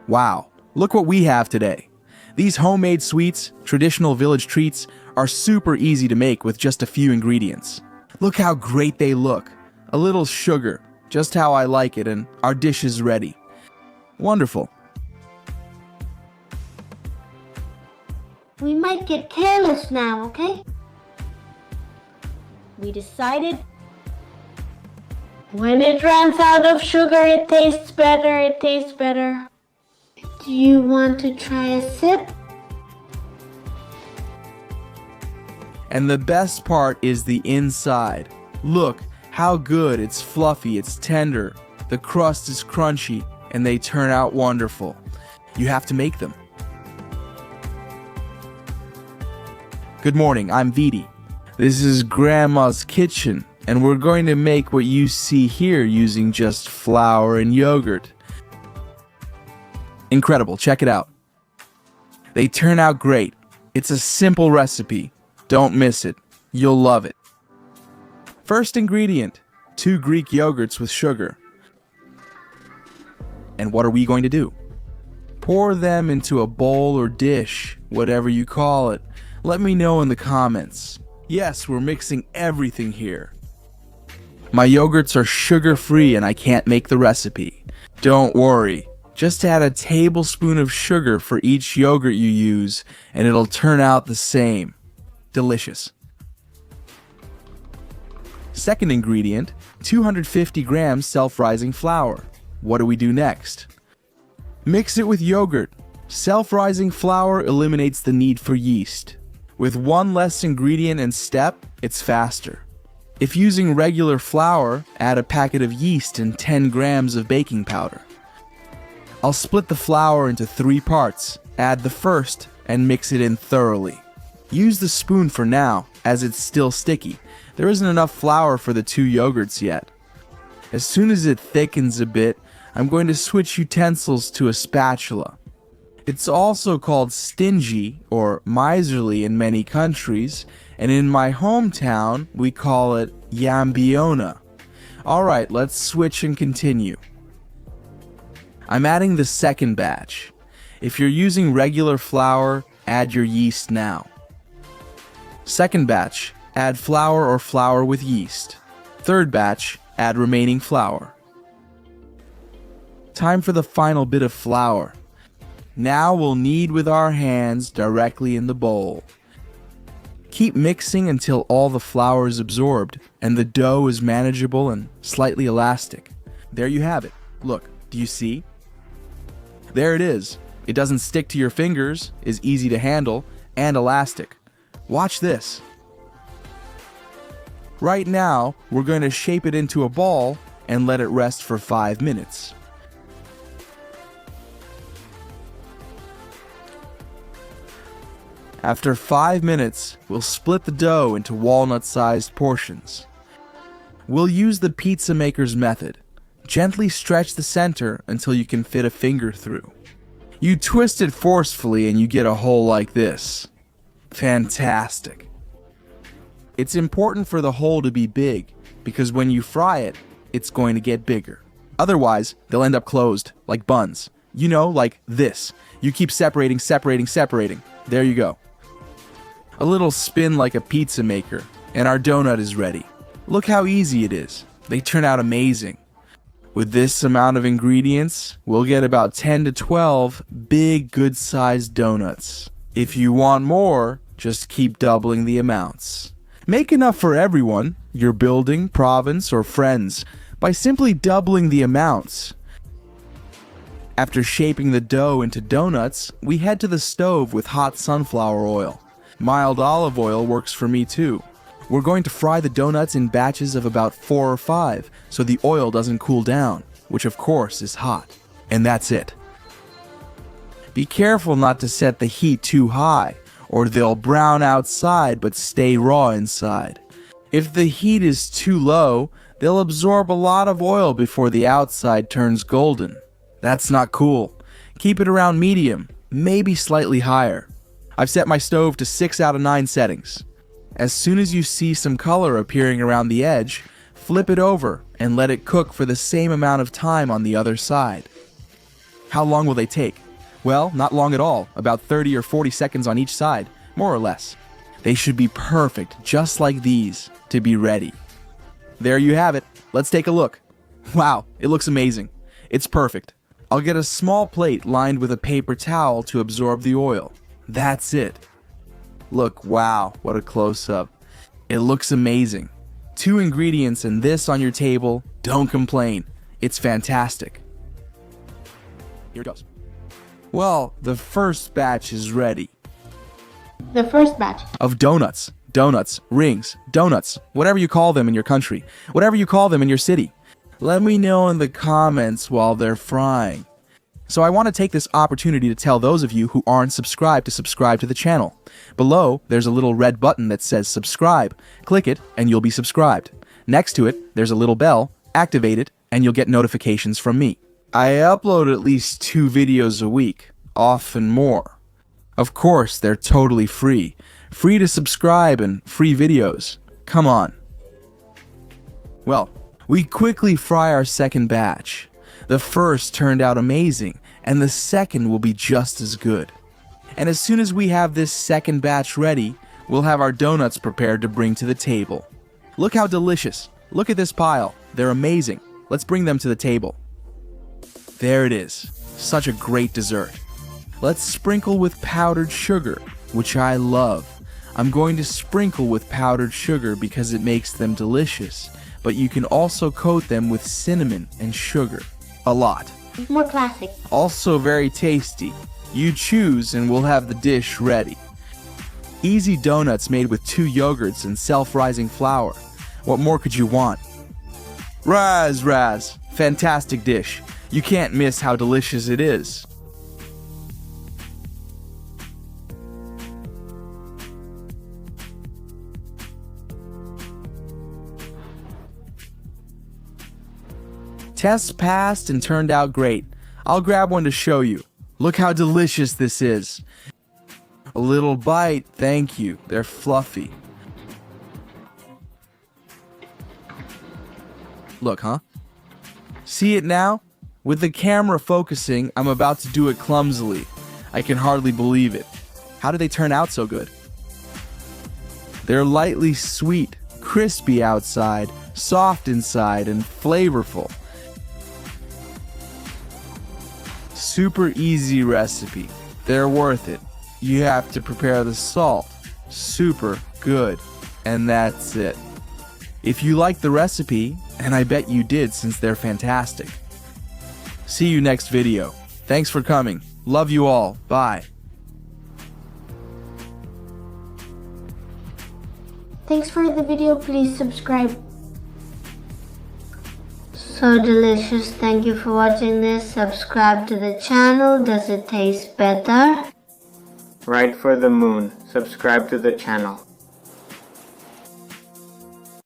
Wow, look what we have today. These homemade sweets, traditional village treats, are super easy to make with just a few ingredients. Look how great they look. A little sugar, just how I like it, and our dish is ready. Wonderful. We might get careless now, okay? We decided when it runs out of sugar, it tastes better, it tastes better. Do you want to try a sip? And the best part is the inside. Look how good, it's fluffy, it's tender, the crust is crunchy, and they turn out wonderful. You have to make them. Good morning, I'm Vidi. This is Grandma's kitchen, and we're going to make what you see here using just flour and yogurt. Incredible, check it out. They turn out great. It's a simple recipe. Don't miss it. You'll love it. First ingredient, 2 Greek yogurts with sugar. And what are we going to do? Pour them into a bowl or dish, whatever you call it. Let me know in the comments. Yes, we're mixing everything here. My yogurts are sugar-free and I can't make the recipe. Don't worry, just add a tablespoon of sugar for each yogurt you use and it'll turn out the same. Delicious. Second ingredient, 250 grams self-rising flour. What do we do next? Mix it with yogurt. Self-rising flour eliminates the need for yeast. With one less ingredient and step, it's faster. If using regular flour, add a packet of yeast and 10 grams of baking powder. I'll split the flour into 3 parts, add the first, and mix it in thoroughly. Use the spoon for now, as it's still sticky. There isn't enough flour for the 2 yogurts yet. As soon as it thickens a bit, I'm going to switch utensils to a spatula. It's also called stingy or miserly in many countries, and in my hometown, we call it yambiona. Alright, let's switch and continue. I'm adding the second batch. If you're using regular flour, add your yeast now. Second batch, add flour or flour with yeast. Third batch, add remaining flour. Time for the final bit of flour. Now we'll knead with our hands directly in the bowl. Keep mixing until all the flour is absorbed and the dough is manageable and slightly elastic. There you have it. Look, do you see? There it is. It doesn't stick to your fingers, is easy to handle, and elastic. Watch this. Right now, we're going to shape it into a ball and let it rest for 5 minutes. After 5 minutes, we'll split the dough into walnut-sized portions. We'll use the pizza maker's method. Gently stretch the center until you can fit a finger through. You twist it forcefully and you get a hole like this. Fantastic. It's important for the hole to be big, because when you fry it, it's going to get bigger. Otherwise, they'll end up closed, like buns. You know, like this. You keep separating. There you go. A little spin like a pizza maker, and our donut is ready. Look how easy it is. They turn out amazing. With this amount of ingredients, we'll get about 10 to 12 big, good-sized donuts. If you want more, just keep doubling the amounts. Make enough for everyone, your building, province, or friends, by simply doubling the amounts. After shaping the dough into donuts, we head to the stove with hot sunflower oil. Mild olive oil works for me too. We're going to fry the donuts in batches of about 4 or 5, so the oil doesn't cool down, which of course is hot. And that's it. Be careful not to set the heat too high, or they'll brown outside but stay raw inside. If the heat is too low, they'll absorb a lot of oil before the outside turns golden. That's not cool. Keep it around medium, maybe slightly higher. I've set my stove to 6 out of 9 settings. As soon as you see some color appearing around the edge, flip it over and let it cook for the same amount of time on the other side. How long will they take? Well, not long at all, about 30 or 40 seconds on each side, more or less. They should be perfect, just like these, to be ready. There you have it. Let's take a look. Wow, it looks amazing. It's perfect. I'll get a small plate lined with a paper towel to absorb the oil. That's it. Look, wow, what a close-up. It looks amazing. 2 ingredients and this on your table, don't complain. It's fantastic. Here it goes. Well, the first batch is ready. The first batch. Of donuts, rings, donuts, whatever you call them in your country, whatever you call them in your city. Let me know in the comments while they're frying. So I want to take this opportunity to tell those of you who aren't subscribed to subscribe to the channel. Below, there's a little red button that says subscribe. Click it and you'll be subscribed. Next to it, there's a little bell. Activate it and you'll get notifications from me. I upload at least 2 videos a week, often more. Of course, they're totally free. Free to subscribe and free videos. Come on. Well, we quickly fry our second batch. The first turned out amazing, and the second will be just as good. And as soon as we have this second batch ready, we'll have our donuts prepared to bring to the table. Look how delicious. Look at this pile. They're amazing. Let's bring them to the table. There it is. Such a great dessert. Let's sprinkle with powdered sugar, which I love. I'm going to sprinkle with powdered sugar because it makes them delicious, but you can also coat them with cinnamon and sugar. A lot. More classic. Also very tasty. You choose and we'll have the dish ready. Easy donuts made with 2 yogurts and self-rising flour. What more could you want? Raz. Fantastic dish. You can't miss how delicious it is. Tests passed and turned out great. I'll grab one to show you. Look how delicious this is. A little bite, thank you. They're fluffy. Look, huh? See it now? With the camera focusing, I'm about to do it clumsily. I can hardly believe it. How did they turn out so good? They're lightly sweet, crispy outside, soft inside, and flavorful. Super easy recipe. They're worth it. You have to prepare the salt. Super good. And that's it. If you like the recipe, and I bet you did since they're fantastic. See you next video. Thanks for coming. Love you all. Bye. Thanks for the video. Please subscribe. So delicious. Thank you for watching this. Subscribe to the channel. Does it taste better? Right for the moon. Subscribe to the channel.